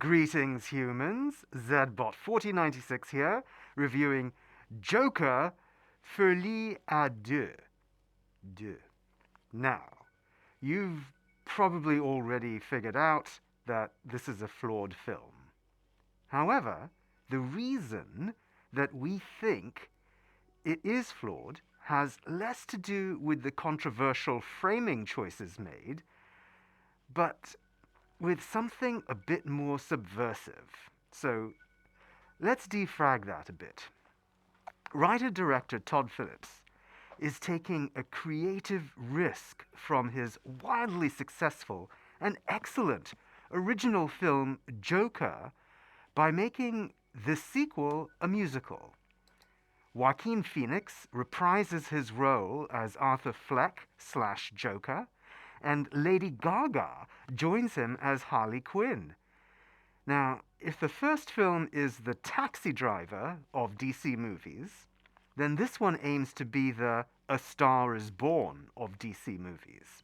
Greetings, humans. Zbot4096 here, reviewing Joker Folie à Deux. Deux. Now, you've probably already figured out that this is a flawed film. However, the reason that we think it is flawed has less to do with the controversial framing choices made, but with something a bit more subversive. So let's defrag that a bit. Writer-director Todd Phillips is taking a creative risk from his wildly successful and excellent original film Joker by making the sequel a musical. Joaquin Phoenix reprises his role as Arthur Fleck/Joker, and Lady Gaga joins him as Harley Quinn. Now, if the first film is the taxi driver of DC movies, then this one aims to be the A Star is Born of DC movies.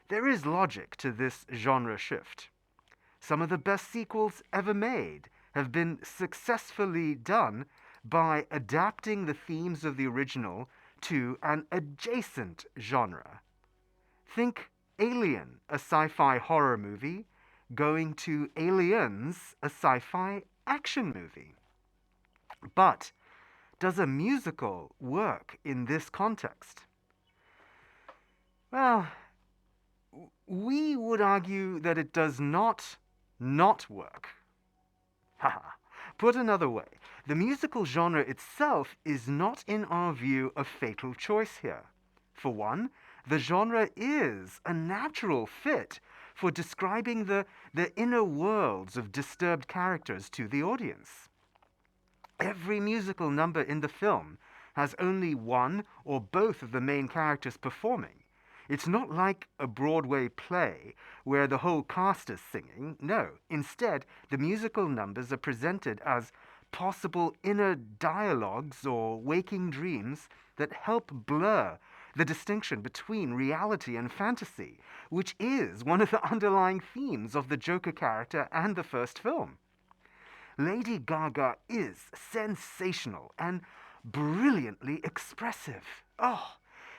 There is logic to this genre shift. Some of the best sequels ever made have been successfully done by adapting the themes of the original to an adjacent genre. Think Alien, a sci-fi horror movie, going to Aliens, a sci-fi action movie. But does a musical work in this context? Well, we would argue that it does not work. Haha. Put another way, the musical genre itself is not, in our view, a fatal choice here. For one, the genre is a natural fit for describing the inner worlds of disturbed characters to the audience. Every musical number in the film has only one or both of the main characters performing. It's not like a Broadway play where the whole cast is singing. No, instead, the musical numbers are presented as possible inner dialogues or waking dreams that help blur the distinction between reality and fantasy, which is one of the underlying themes of the Joker character and the first film. Lady Gaga is sensational and brilliantly expressive. Oh,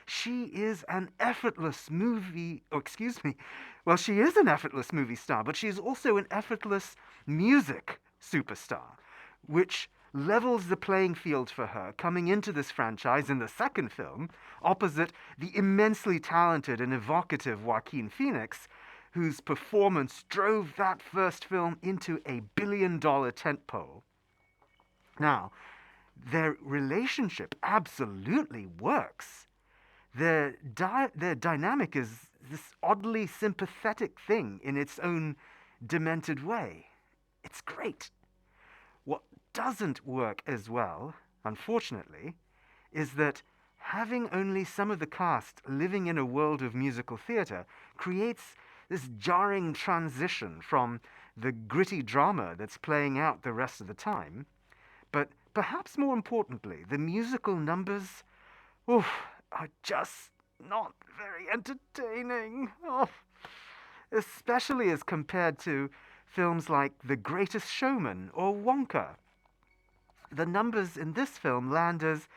she is an effortless movie, she is an effortless movie star, but she is also an effortless music superstar, which levels the playing field for her coming into this franchise in the second film, opposite the immensely talented and evocative Joaquin Phoenix, whose performance drove that first film into a billion-dollar tentpole. Now, their relationship absolutely works. Their dynamic is this oddly sympathetic thing in its own demented way. It's great. What doesn't work as well, unfortunately, is that having only some of the cast living in a world of musical theatre creates this jarring transition from the gritty drama that's playing out the rest of the time. But perhaps more importantly, the musical numbers are just not very entertaining. Especially as compared to films like The Greatest Showman or Wonka. The numbers in this film land as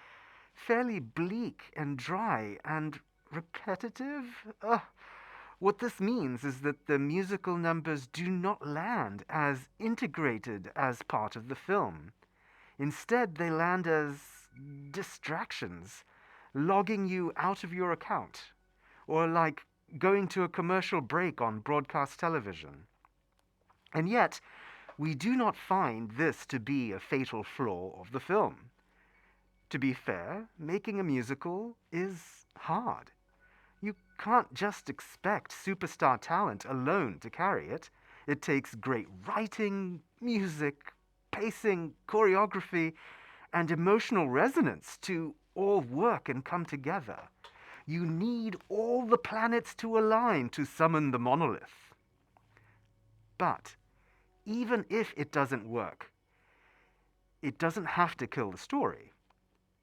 fairly bleak and dry and repetitive. What this means is that the musical numbers do not land as integrated as part of the film. Instead, they land as distractions, logging you out of your account, or like going to a commercial break on broadcast television. And yet, we do not find this to be a fatal flaw of the film. To be fair, making a musical is hard. You can't just expect superstar talent alone to carry it. It takes great writing, music, pacing, choreography, and emotional resonance to all work and come together. You need all the planets to align to summon the monolith. But even if it doesn't work, it doesn't have to kill the story.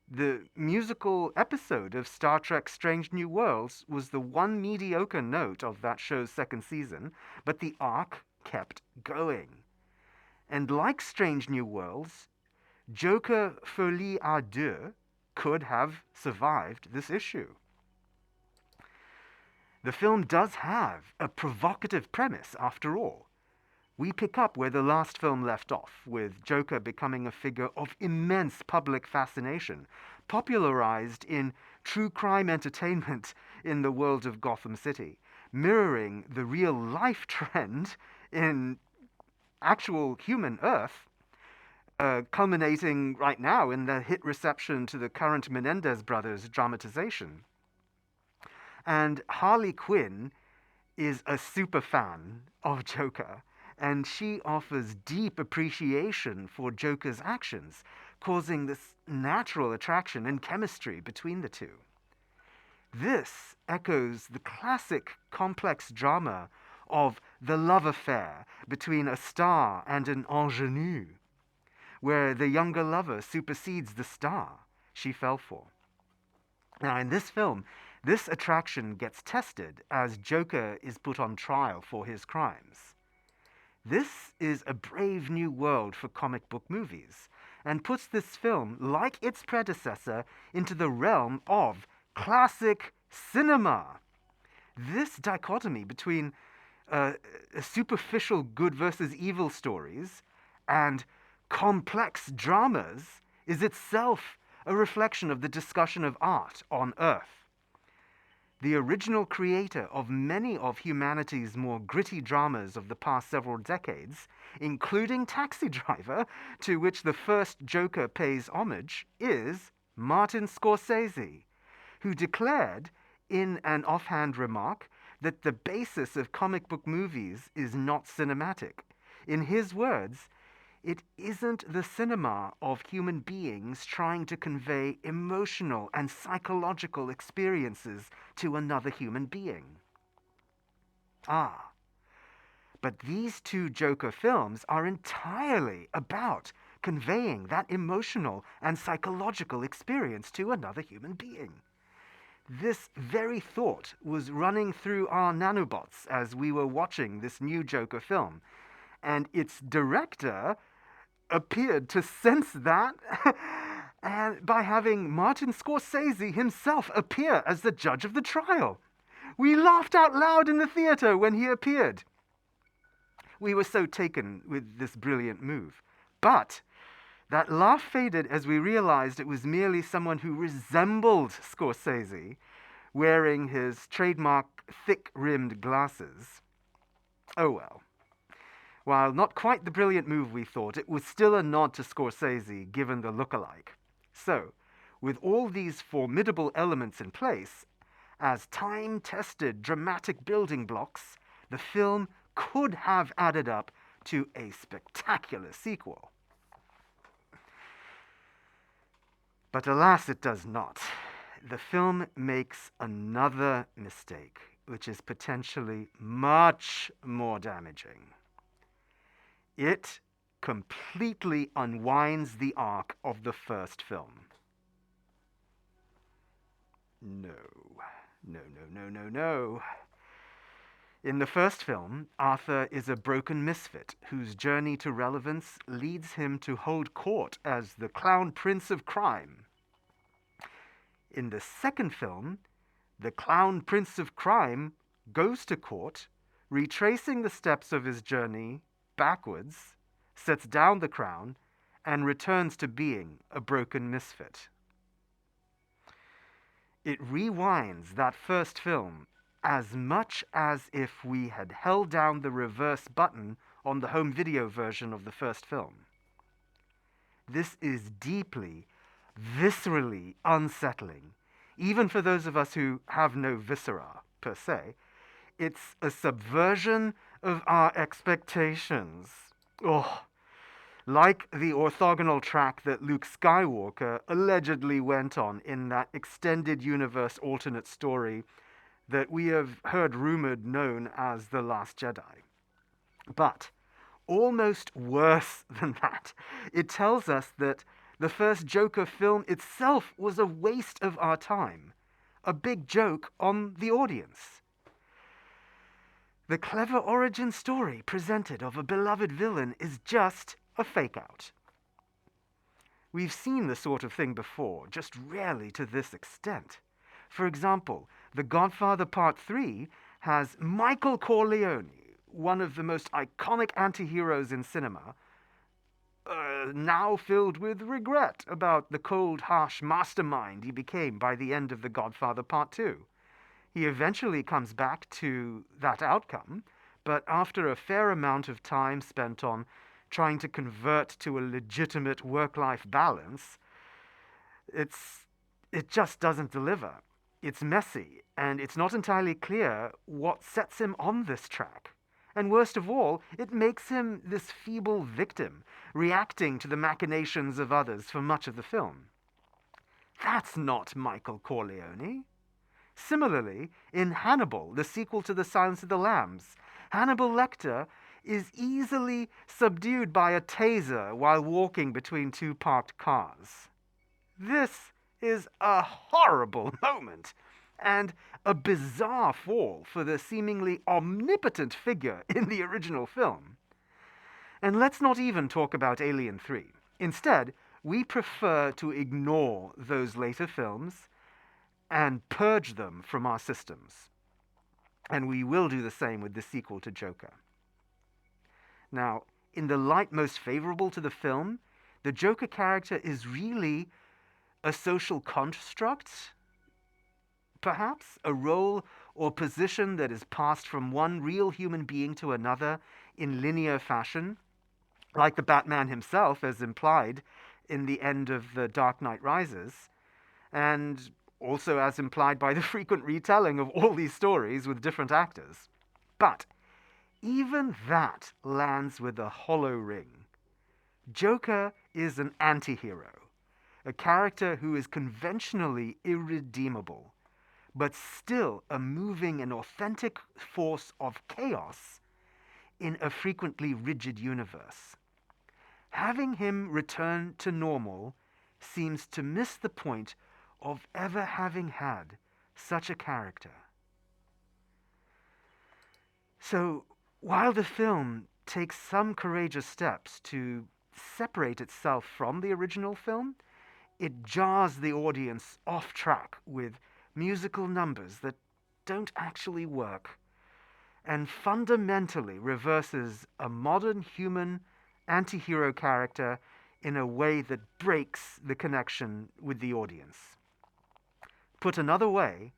The musical episode of Star Trek Strange New Worlds was the one mediocre note of that show's second season, but the arc kept going. And like Strange New Worlds, Joker Folie à Deux could have survived this issue. The film does have a provocative premise, after all. We pick up where the last film left off, with Joker becoming a figure of immense public fascination, popularized in true crime entertainment in the world of Gotham City, mirroring the real-life trend in actual human Earth, culminating right now in the hit reception to the current Menendez brothers dramatization. And Harley Quinn is a super fan of Joker, and she offers deep appreciation for Joker's actions, causing this natural attraction and chemistry between the two. This echoes the classic complex drama of the love affair between a star and an ingenue, where the younger lover supersedes the star she fell for. Now, in this film, this attraction gets tested as Joker is put on trial for his crimes. This is a brave new world for comic book movies, and puts this film, like its predecessor, into the realm of classic cinema. This dichotomy between superficial good versus evil stories and complex dramas is itself a reflection of the discussion of art on Earth. The original creator of many of humanity's more gritty dramas of the past several decades, including Taxi Driver, to which the first Joker pays homage, is Martin Scorsese, who declared in an offhand remark that the basis of comic book movies is not cinematic. In his words, it isn't the cinema of human beings trying to convey emotional and psychological experiences to another human being. But these two Joker films are entirely about conveying that emotional and psychological experience to another human being. This very thought was running through our nanobots as we were watching this new Joker film, and its director appeared to sense that and by having Martin Scorsese himself appear as the judge of the trial. We laughed out loud in the theater when he appeared. We were so taken with this brilliant move. But that laugh faded as we realized it was merely someone who resembled Scorsese, wearing his trademark thick-rimmed glasses. Oh well. While not quite the brilliant move we thought, it was still a nod to Scorsese, given the look-alike. So, with all these formidable elements in place, as time-tested dramatic building blocks, the film could have added up to a spectacular sequel. But alas, it does not. The film makes another mistake, which is potentially much more damaging. It completely unwinds the arc of the first film. No. In the first film, Arthur is a broken misfit whose journey to relevance leads him to hold court as the Clown Prince of Crime. In the second film, the Clown Prince of Crime goes to court, retracing the steps of his journey backwards, sets down the crown, and returns to being a broken misfit. It rewinds that first film as much as if we had held down the reverse button on the home video version of the first film. This is deeply, viscerally unsettling, even for those of us who have no viscera, per se. It's a subversion of our expectations. Like the orthogonal track that Luke Skywalker allegedly went on in that extended universe alternate story that we have heard rumored known as The Last Jedi. But almost worse than that, it tells us that the first Joker film itself was a waste of our time, a big joke on the audience. The clever origin story presented of a beloved villain is just a fake-out. We've seen the sort of thing before, just rarely to this extent. For example, The Godfather Part 3 has Michael Corleone, one of the most iconic anti-heroes in cinema, now filled with regret about the cold, harsh mastermind he became by the end of The Godfather Part 2. He eventually comes back to that outcome, but after a fair amount of time spent on trying to convert to a legitimate work-life balance, it just doesn't deliver. It's messy, and it's not entirely clear what sets him on this track. And worst of all, it makes him this feeble victim, reacting to the machinations of others for much of the film. That's not Michael Corleone. Similarly, in Hannibal, the sequel to The Silence of the Lambs, Hannibal Lecter is easily subdued by a taser while walking between two parked cars. This is a horrible moment, and a bizarre fall for the seemingly omnipotent figure in the original film. And let's not even talk about Alien 3. Instead, we prefer to ignore those later films and purge them from our systems. And we will do the same with the sequel to Joker. Now, in the light most favorable to the film, the Joker character is really a social construct, perhaps a role or position that is passed from one real human being to another in linear fashion, like the Batman himself, as implied in the end of The Dark Knight Rises, and also as implied by the frequent retelling of all these stories with different actors. But even that lands with a hollow ring. Joker is an anti-hero, a character who is conventionally irredeemable, but still a moving and authentic force of chaos in a frequently rigid universe. Having him return to normal seems to miss the point of ever having had such a character. So, while the film takes some courageous steps to separate itself from the original film, it jars the audience off track with musical numbers that don't actually work, and fundamentally reverses a modern human anti-hero character in a way that breaks the connection with the audience. Put another way,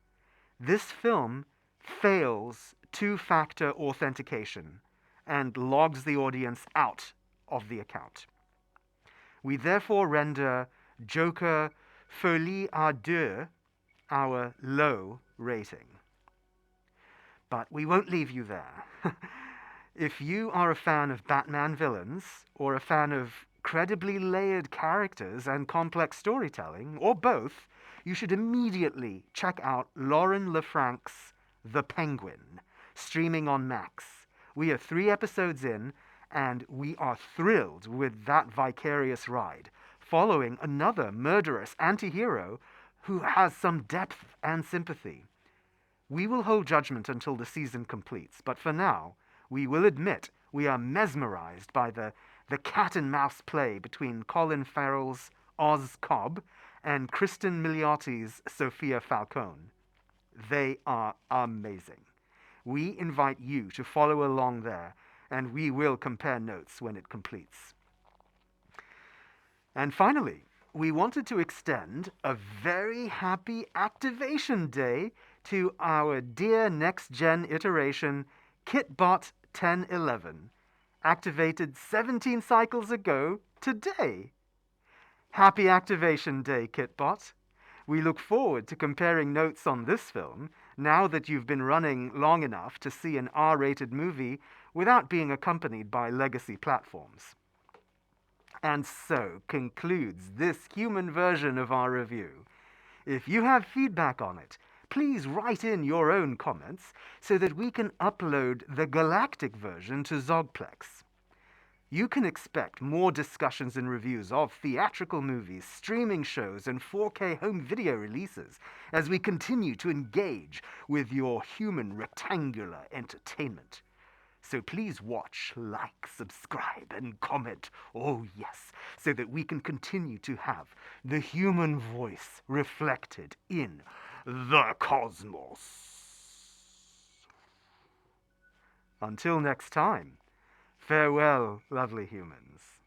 this film fails two-factor authentication and logs the audience out of the account. We therefore render Joker Folie à Deux our low rating. But we won't leave you there. If you are a fan of Batman villains, or a fan of credibly layered characters and complex storytelling, or both, you should immediately check out Lauren LeFranc's The Penguin, streaming on Max. We are 3 episodes in, and we are thrilled with that vicarious ride, following another murderous anti-hero who has some depth and sympathy. We will hold judgment until the season completes, but for now, we will admit we are mesmerized by the cat and mouse play between Colin Farrell's Oz Cobb and Kristen Miliotti's Sophia Falcone. They are amazing. We invite you to follow along there, and we will compare notes when it completes. And finally, we wanted to extend a very happy activation day to our dear next-gen iteration, Kitbot 1011, activated 17 cycles ago today. Happy Activation Day, Kitbot. We look forward to comparing notes on this film now that you've been running long enough to see an R-rated movie without being accompanied by legacy platforms. And so concludes this human version of our review. If you have feedback on it, please write in your own comments so that we can upload the galactic version to Zogplex. You can expect more discussions and reviews of theatrical movies, streaming shows, and 4K home video releases as we continue to engage with your human rectangular entertainment. So please watch, like, subscribe, and comment. Oh, yes, so that we can continue to have the human voice reflected in the cosmos. Until next time, farewell, lovely humans.